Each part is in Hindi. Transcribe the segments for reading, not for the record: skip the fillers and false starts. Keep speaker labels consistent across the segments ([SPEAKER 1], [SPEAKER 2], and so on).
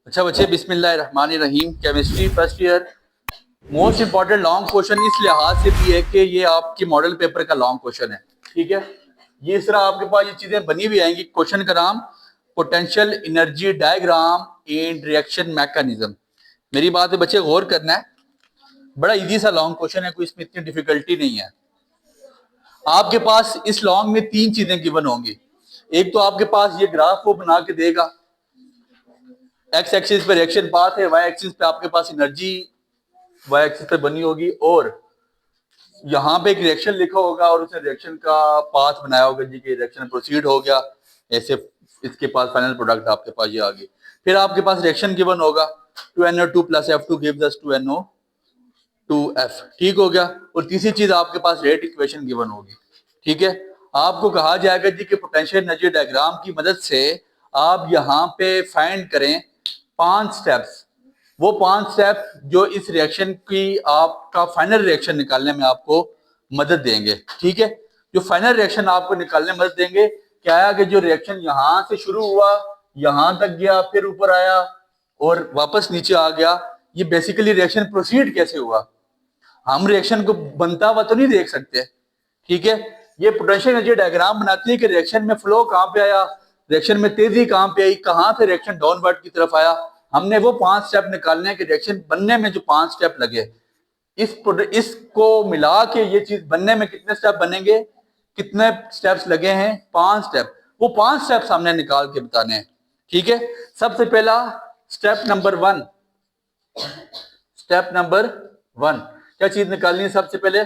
[SPEAKER 1] अच्छा बच्चे, बिस्मिल्लाहिर्रहमानिर्रहीम। Chemistry first year most important long question इस लिहाज से भी है कि ये आपके मॉडल पेपर का लॉन्ग क्वेश्चन है। ठीक है, ये इस तरह आपके पास ये चीजें बनी हुई आएंगी। क्वेश्चन का नाम potential energy diagram and reaction mechanism. मेरी बात है बच्चे, गौर करना है। बड़ा इजी सा लॉन्ग क्वेश्चन है, कोई इसमें इतनी डिफिकल्टी नहीं है। आपके पास इस लॉन्ग में तीन चीजें गिवन होंगी। एक तो आपके पास ये ग्राफ वो बना के देगा, एक्स एक्सिस पे रिएक्शन पाथ है, वाई एक्सिस पे आपके पास एनर्जी वाई एक्सिस पे बनी होगी, और यहाँ पे एक रिएक्शन लिखा होगा और उसने रिएक्शन का पाथ बनाया होगा जी कि रिएक्शन प्रोसीड हो गया, ऐसे इसके पास फाइनल प्रोडक्ट आपके पास ये आ गई। फिर आपके पास रिएक्शन गिवन होगा 2NO2 + F2 gives us 2NO2F। ठीक हो गया। और तीसरी चीज आपके पास रेट इक्वेशन गिवन होगी। ठीक है, आपको कहा जाएगा जी कि पोटेंशियल एनर्जी डायग्राम की मदद से आप यहाँ पे फाइंड करें 5 स्टेप्स। वो 5 स्टेप जो इस रिएक्शन की आपका फाइनल रिएक्शन निकालने में आपको मदद देंगे। ठीक है, जो फाइनल रिएक्शन आपको निकालने में मदद देंगे, क्या है कि जो रिएक्शन यहां से शुरू हुआ, यहां तक गया, फिर ऊपर आया और वापस नीचे आ गया, ये बेसिकली रिएक्शन प्रोसीड कैसे हुआ। हम रिएक्शन को बनता हुआ तो नहीं देख सकते। ठीक है, ये पोटेंशियल एनर्जी डायग्राम बनाती है कि रिएक्शन में फ्लो कहां पे आया, रिएक्शन में तेजी कहां पे आई, कहां से रिएक्शन डाउनवर्ड की तरफ आया। हमने वो 5 स्टेप निकालने के रिएक्शन बनने में जो 5 स्टेप लगे, इसको मिला के ये चीज बनने में कितने स्टेप बनेंगे, कितने स्टेप्स लगे हैं, 5 स्टेप। वो 5 स्टेप्स हमने निकाल के बताने हैं। ठीक है, सबसे पहला स्टेप नंबर 1। स्टेप नंबर 1 क्या चीज निकालनी है? सबसे पहले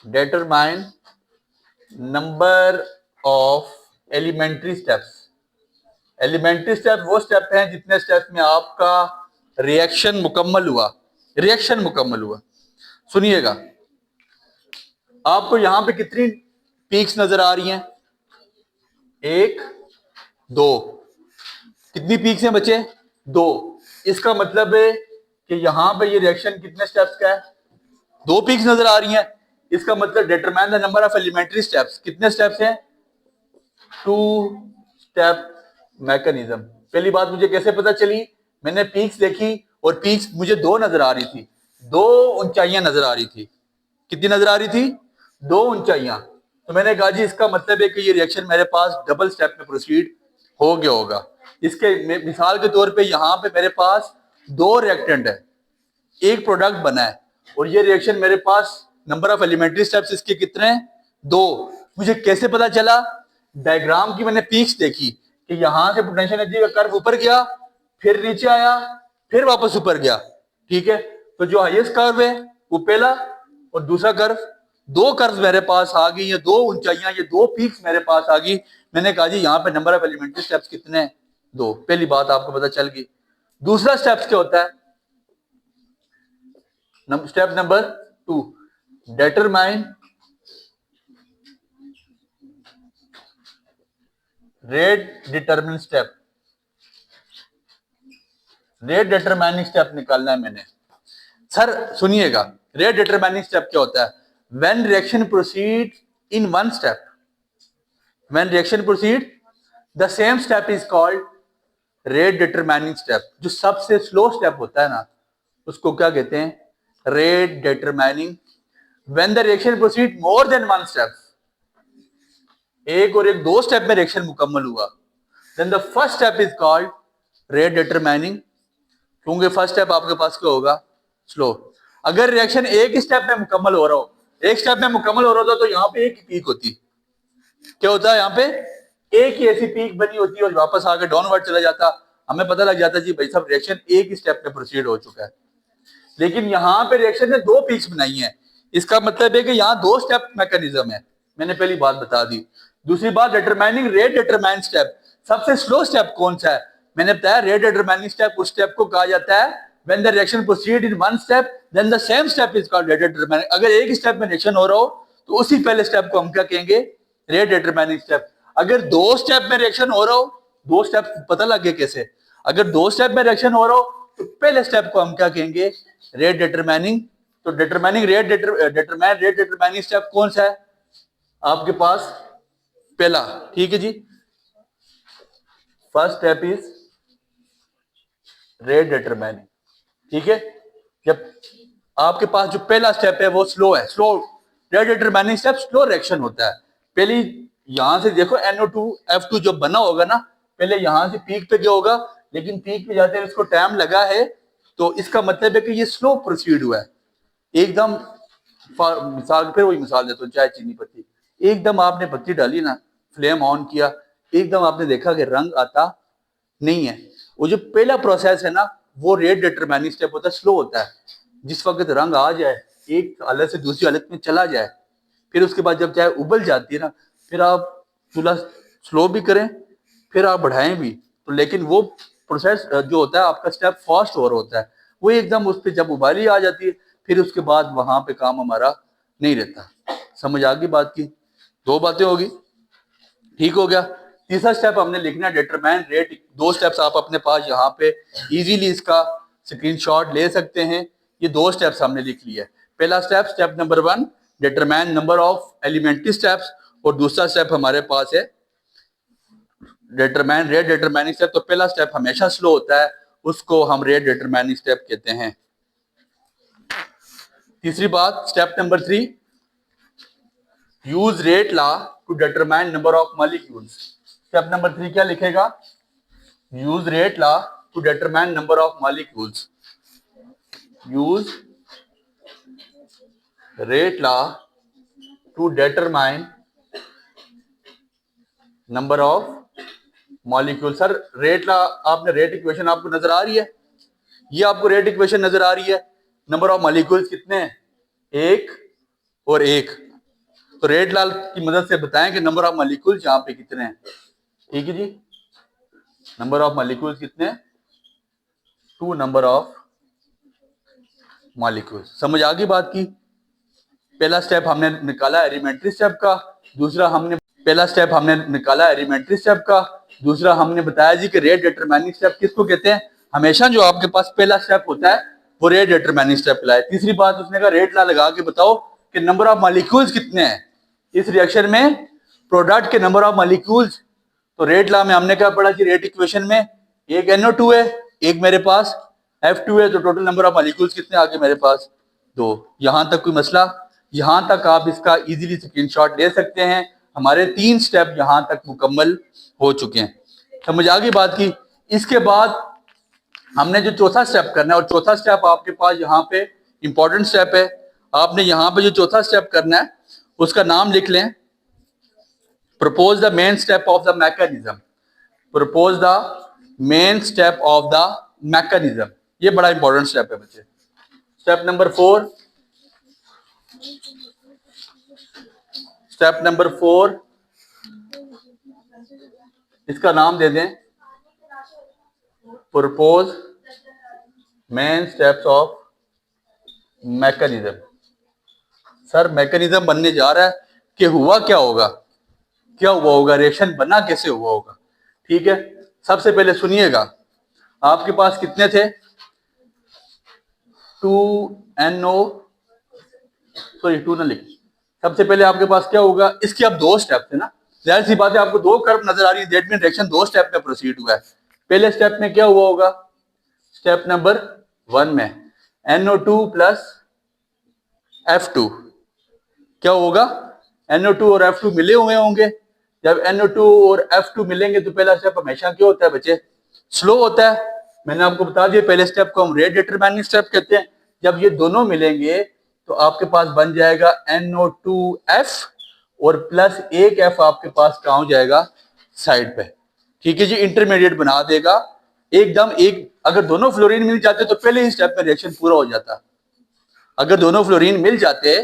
[SPEAKER 1] determine number of elementary steps. Elementary step वो स्टेप हैं जितने स्टेप में आपका रिएक्शन मुकम्मल हुआ। सुनिएगा, आपको यहां पे कितनी पीक्स नजर आ रही हैं? 1 2। कितनी पीक्स हैं बच्चे? 2। इसका मतलब है कि यहां पे ये रिएक्शन कितने स्टेप्स का है? 2 पीक्स नजर आ रही हैं। इसका मतलब determine the number of elementary steps. कितने स्टेप्स हैं? 2 स्टेप मैकेनिज्म। पहली बात मुझे कैसे पता चली? मैंने पीक्स देखी और पीक्स मुझे 2 नजर आ रही थी, 2 ऊंचाइयां नजर आ रही थी। कितनी नजर आ रही थी? 2 ऊंचाइयां। तो मैंने कहा जी इसका मतलब है कि ये रिएक्शन मेरे पास डबल स्टेप में प्रोसीड हो गया होगा। इसके मिसाल के तौर पे यहाँ पे मेरे पास 2 रिएक्टेंट है, एक प्रोडक्ट बना है, और ये रिएक्शन मेरे पास नंबर ऑफ एलिमेंट्री स्टेप्स इसके कितने हैं? 2। मुझे कैसे पता चला? डायग्राम की मैंने पीक्स देखी कि यहां से पोटेंशियल एनर्जी का कर्व ऊपर गया, फिर नीचे आया, फिर वापस ऊपर गया। ठीक है, तो जो हाईएस्ट कर्व है वो पहला, और दूसरा कर्व, 2 कर्व मेरे पास आ गई, ये 2 ऊंचाइयां, ये 2 पीक्स मेरे पास आ गई। मैंने कहा जी यहाँ पे नंबर ऑफ एलिमेंट्री स्टेप्स कितने हैं? 2। पहली बात आपको पता चल गई। दूसरा स्टेप्स क्या होता है? Step number 2, determine rate determine step. Rate determining step निकालना है मैंने। सर सुनिएगा, रेट डिटरमाइनिंग स्टेप क्या होता है? When reaction proceed in one step, when reaction proceed the same step is called rate determining step. जो सबसे स्लो स्टेप होता है ना, उसको क्या कहते हैं? Rate determining. When the reaction proceed more than one step, एक और एक 2 स्टेप में रिएक्शन मुकम्मल हुआ, then the first step is called rate determining. क्योंकि फर्स्ट स्टेप आपके पास क्या होगा? स्लो। अगर रिएक्शन एक ही स्टेप में मुकम्मल हो रहा हो, एक स्टेप में मुकम्मल हो रहा होता तो यहाँ पे एक ही पीक होती। क्या होता है? यहाँ पे एक ही ऐसी पीक बनी होती और वापस आकर डाउनवर्ड चला जाता। हमें पता लग जाता जी भाई साहब रिएक्शन एक ही स्टेप में प्रोसीड हो चुका है। लेकिन यहाँ पे रिएक्शन ने 2 पीक्स बनाई हैं। इसका मतलब है कि यहाँ 2 स्टेप मैकेनिज्म है। मैंने पहली बात बता दी। दूसरी बात, डिटरमाइनिंग रेट डिटरमाइन स्टेप। सबसे स्लो स्टेप कौन सा है? मैंने बताया रेट डिटरमाइनिंग स्टेप उस स्टेप को कहा जाता है when the reaction proceed in one step then the same step is called rate determining. अगर एक स्टेप में रिएक्शन हो रहा हो तो उसी पहले स्टेप को हम क्या कहेंगे? Rate determining step. अगर 2 स्टेप में रिएक्शन हो रहा हो, 2 स्टेप पता लग गए कैसे? अगर 2 स्टेप में रिएक्शन हो रहा हो तो पहले स्टेप को हम क्या कहेंगे? Rate determining. तो डिटरमाइनिंग रेट डिटरमाइनिंग स्टेप कौन सा है आपके पास? पहला। ठीक है जी, first step is rate determining, ठीक है। जब आपके पास जो पहला स्टेप है वो स्लो है, slow rate determining step slow reaction होता है। पहले यहां से देखो NO2 F2 जो बना होगा ना, पहले यहां से पीक पे गया होगा, लेकिन पीक पे जाते हैं इसको टाइम लगा है, तो इसका मतलब है कि ये स्लो प्रोसीड हुआ है एकदम। मिसाल फिर वही मिसाल देता हूँ, चाय चीनी पत्ती, एकदम आपने पत्ती डाली ना, फ्लेम ऑन किया, एकदम आपने देखा कि रंग आता नहीं है। वो जो पहला प्रोसेस है ना, वो रेट डिटरमाइनिंग स्टेप होता है, स्लो होता है। जिस वक्त रंग आ जाए, एक हालत से दूसरी हालत में चला जाए, फिर उसके बाद जब चाय उबल जाती है ना, फिर आप चूल्हा स्लो भी करें, फिर आप बढ़ाएं भी, तो लेकिन वो प्रोसेस जो होता है आपका स्टेप फास्ट और होता है, वो एकदम उस पर जब उबाली आ जाती है, फिर उसके बाद वहां पे काम हमारा नहीं रहता। समझ आ गई बात की? दो बातें होगी, ठीक हो गया। तीसरा स्टेप हमने लिखना है डिटरमाइन रेट। दो स्टेप्स आप अपने पास यहाँ पे इजीली इसका स्क्रीनशॉट ले सकते हैं। ये दो स्टेप्स हमने लिख लिया है। पहला step, step number 1, determine number of elementary steps, और दूसरा स्टेप हमारे पास है डिटरमाइन रेट डिटरमाइनिंग स्टेप। तो पहला स्टेप हमेशा स्लो होता है, उसको हम रेट डिटरमाइनिंग स्टेप कहते हैं। तीसरी बात, step number 3, use rate law to determine number of molecules. Step number 3 क्या लिखेगा? Use rate law to determine number of molecules. Use rate law to determine number of molecule. Sir rate law, आपने रेट इक्वेशन आपको नजर आ रही है? ये आपको रेट इक्वेशन नजर आ रही है। नंबर ऑफ मॉलिक्यूल्स कितने हैं? 1 और 1। तो रेट लॉ की मदद से बताएं कि नंबर ऑफ मॉलिक्यूल्स यहाँ पे कितने हैं। ठीक है जी, नंबर ऑफ मॉलिक्यूल्स कितने हैं? 2 नंबर ऑफ मॉलिक्यूल्स। समझ आ गई बात की? पहला स्टेप हमने निकाला एलिमेंट्री स्टेप का, दूसरा हमने दूसरा हमने बताया जी कि रेट डिटरमाइनिंग स्टेप किसको कहते हैं। हमेशा जो आपके पास पहला स्टेप होता है वो रेट डिटरमाइनिंग स्टेप कहलाता है। तीसरी बात उसने कहा रेट लॉ लगा के बताओ कि नंबर ऑफ मॉलिक्यूल्स कितने हैं इस रिएक्शन में, प्रोडक्ट के नंबर ऑफ मॉलिक्यूल्स। तो रेट लॉ में हमने क्या पढ़ा कि रेट इक्वेशन में एक NO2 है, एक मेरे पास F2 है, तो टोटल नंबर ऑफ मॉलिक्यूल्स कितने आ गए मेरे पास? 2। यहां तक कोई मसला? यहां तक आप इसका इजीली स्क्रीनशॉट ले सकते हैं। हमारे 3 स्टेप यहां तक मुकम्मल हो चुके हैं। समझ आ गई बात की? इसके बाद हमने जो चौथा स्टेप करना है, और चौथा स्टेप आपके पास यहाँ पे इंपॉर्टेंट स्टेप है। आपने यहाँ पे जो चौथा स्टेप करना है उसका नाम लिख लें, propose the main step of the mechanism. Propose the main step of the mechanism, ये बड़ा इंपॉर्टेंट स्टेप है बच्चे। स्टेप नंबर 4, स्टेप नंबर 4 इसका नाम दे दें propose main steps of mechanism. Sir mechanism बनने जा रहा है कि हुआ क्या होगा, क्या हुआ होगा, रिएक्शन बना कैसे हुआ होगा। ठीक है, सबसे पहले सुनिएगा, आपके पास कितने थे? 2 ना लिखिए। सबसे पहले आपके पास क्या होगा, इसके अब 2 स्टेप थे ना, जाहिर सी बात है आपको 2 कर्व नजर आ रही है, दैट मीन रिएक्शन 2 स्टेप में प्रोसीड हुआ है। पहले स्टेप में क्या हुआ होगा? स्टेप नंबर 1 में NO2 प्लस F2 क्या होगा? NO2 और F2 मिले हुए होंगे। जब NO2 और F2 मिलेंगे तो पहला स्टेप हमेशा क्या होता है बच्चे? स्लो होता है। मैंने आपको बता दिया पहले स्टेप को हम रेट डिटरमाइनिंग स्टेप कहते हैं। जब ये दोनों मिलेंगे तो आपके पास बन जाएगा NO2F और प्लस एक F आपके पास कहाँ हो जाएगा? साइड पे। ठीक है जी, इंटरमीडिएट बना देगा एकदम। एक अगर दोनों फ्लोरीन मिल जाते तो पहले ही स्टेप में रिएक्शन पूरा हो जाता। अगर दोनों फ्लोरीन मिल जाते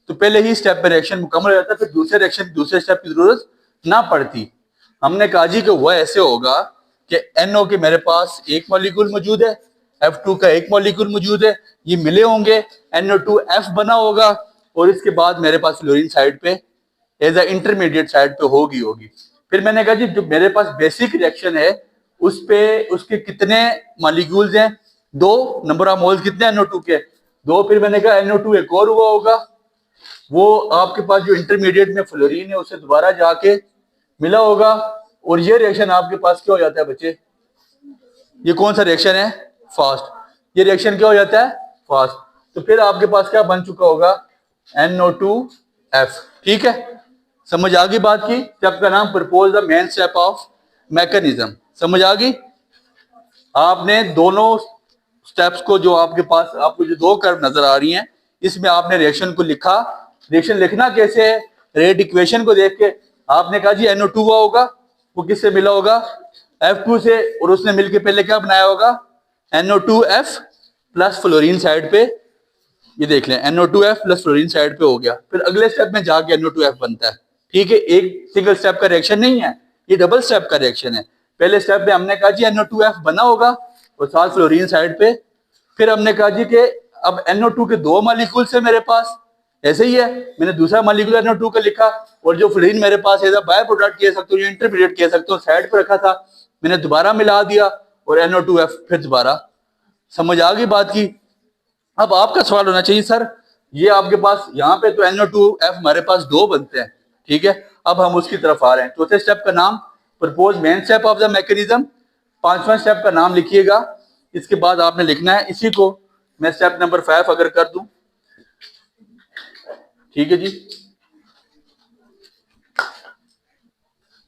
[SPEAKER 1] तो पहले ही स्टेप में रिएक्शन मुकम्मल हो जाता, फिर दूसरे स्टेप की जरूरत ना पड़ती। हमने कहा जी कि वह ऐसे होगा कि NO के मेरे पास एक मॉलिक्यूल मौजूद है, F2 का एक मॉलिक्यूल मौजूद है, ये मिले होंगे, NO2F बना होगा, और इसके बाद मेरे पास फ्लोरीन साइड पे एज अ इंटरमीडिएट साइड पे होगी। फिर मैंने कहा जी जो मेरे पास बेसिक रिएक्शन है उस पे उसके कितने मॉलिक्यूल्स हैं? 2। नंबर ऑफ मोल्स कितने NO2 के? 2। फिर मैंने कहा NO2 एक और हुआ होगा, वो आपके पास जो इंटरमीडिएट में फ्लोरीन है उससे दोबारा जाके मिला होगा, और ये रिएक्शन आपके पास क्या हो जाता है बच्चे, ये कौन सा रिएक्शन है, फास्ट, ये रिएक्शन क्या हो जाता है, फास्ट। तो फिर आपके पास क्या बन चुका होगा, NO2F। ठीक है, समझ आ गई बात की। स्टेप का नाम propose the main step of mechanism, समझ आ गई। आपने दोनों स्टेप्स को, जो आपके पास आपको जो दो कर्व नजर आ रही हैं, इसमें आपने रिएक्शन को लिखा। रिएक्शन लिखना कैसे है, रेट इक्वेशन को देख के आपने कहा जी NO2 हुआ होगा, वो किससे मिला होगा, F2 से, और उसने मिलके पहले क्या बनाया होगा, NO2F प्लस फ्लोरीन साइड पे, ये देख लें NO2F प्लस फ्लोरीन साइड पे हो गया। फिर अगले स्टेप में जाके NO2F बनता है। ठीक है, एक सिंगल स्टेप का रिएक्शन नहीं है, ये डबल स्टेप का रिएक्शन है। पहले स्टेप में हमने कहा जी NO2F बना होगा और साथ फ्लोरीन साइड पे। फिर हमने कहा जी कि अब NO2 के दो मॉलिक्यूल्स है मेरे पास, ऐसे ही है, मैंने दूसरा मॉलिक्यूल NO2 का लिखा, और जो फ्लोरीन मेरे पास है बाय प्रोडक्ट कह सकते हो, जो इंटरमीडिएट कह सकते हो, साइड पे रखा था, मैंने दोबारा मिला दिया और NO2F फिर दोबारा। समझ आ गई बात की। अब आपका सवाल होना चाहिए सर, ये आपके पास यहाँ पे तो NO2F हमारे पास दो बनते हैं, ठीक है, अब हम उसकी तरफ आ रहे हैं। चौथे स्टेप का नाम propose main step of the mechanism, पांचवा स्टेप का नाम लिखिएगा। इसके बाद आपने लिखना है, इसी को मैं स्टेप नंबर 5 अगर कर दूं, ठीक है जी,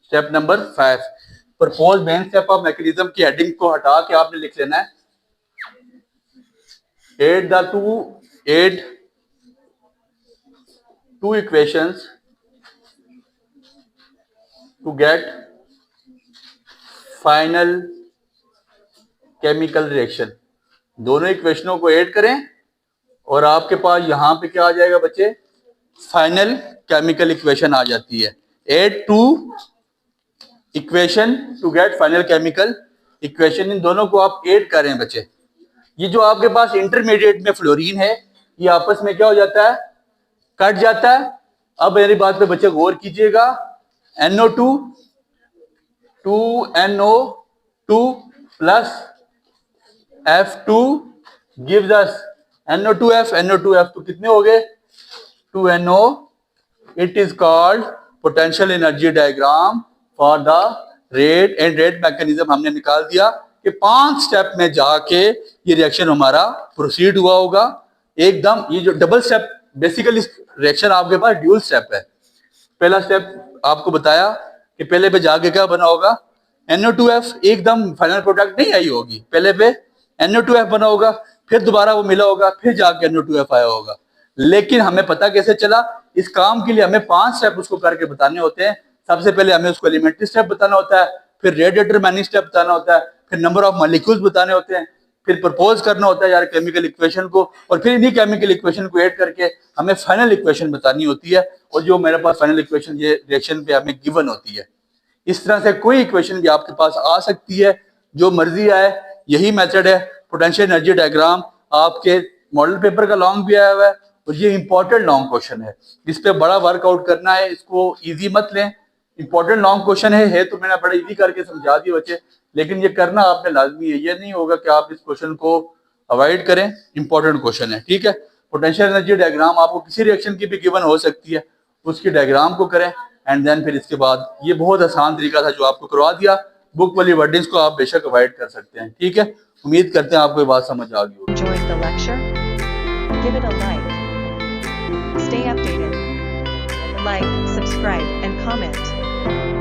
[SPEAKER 1] step number 5 propose main step of mechanism की हेडिंग को हटा के आपने लिख लेना है, add two equations to get final chemical reaction। दोनों इक्वेशनों को ऐड करें और आपके पास यहां पे क्या आ जाएगा बच्चे, फाइनल केमिकल इक्वेशन आ जाती है। Add two equation to get final chemical equation, इन दोनों को आप ऐड करें बच्चे। ये जो आपके पास इंटरमीडिएट में फ्लोरीन है, ये आपस में क्या हो जाता है, कट जाता है। अब मेरी बात पे बच्चे गौर कीजिएगा, NO2 2NO2 plus F2 gives us NO2F, NO2F तो कितने हो गए, 2NO। It is called potential energy diagram for the rate and rate mechanism. हमने निकाल दिया कि 5 स्टेप में जाके ये रिएक्शन हमारा प्रोसीड हुआ होगा एकदम। ये जो डबल स्टेप, बेसिकली रिएक्शन आपके पास ड्यूल स्टेप है। पहला स्टेप आपको बताया कि पहले पे जाके क्या बना होगा, NO2F, एकदम फाइनल प्रोडक्ट नहीं आई होगी, पहले पे NO2F बना होगा, फिर दोबारा वो मिला होगा, फिर जाके NO2F आया होगा। लेकिन हमें पता कैसे चला, इस काम के लिए हमें 5 स्टेप उसको करके बताने होते हैं। सबसे पहले हमें उसको एलिमेंट्री स्टेप बताना होता है, फिर रेट डिटरमाइनिंग स्टेप बताना होता है, फिर नंबर ऑफ मॉलिक्यूल्स बताने होते हैं, फिर प्रपोज करना होता है यार केमिकल इक्वेशन को, और फिर इन्हीं केमिकल इक्वेशन को ऐड करके हमें फाइनल इक्वेशन बतानी होती है। और जो मेरे पास फाइनल इक्वेशन ये रिएक्शन पे हमें गिवन होती है। इस तरह से कोई इक्वेशन भी आपके पास आ सकती है, जो मर्जी आए, यही मेथड है। पोटेंशियल एनर्जी डायग्राम आपके मॉडल पेपर का लॉन्ग भी आया हुआ है, और ये इंपॉर्टेंट लॉन्ग क्वेश्चन है, इस पे बड़ा वर्कआउट करना है, इसको इजी मत लें। इंपॉर्टेंट लॉन्ग क्वेश्चन है तो मैंने बड़ा इजी करके समझा दिया बच्चे, लेकिन ये करना आपने लाजमी है। ये नहीं होगा कि आप इस क्वेश्चन को अवॉइड करें, इंपॉर्टेंट क्वेश्चन है, ठीक है। पोटेंशियल एनर्जी डायग्राम आपको किसी रिएक्शन की भी गिवन हो सकती है, उसकी डायग्राम को करें एंड देन फिर इसके बाद, ये बहुत आसान तरीका था जो आपको करवा दिया। बुक वाली वर्डिंग्स को आप बेशक अवॉइड कर सकते हैं, ठीक है। उम्मीद करते हैं आपको ये बात समझ आ गई होगी।
[SPEAKER 2] Enjoyed the lecture? Give it a like. Stay updated. Like, subscribe, and comment.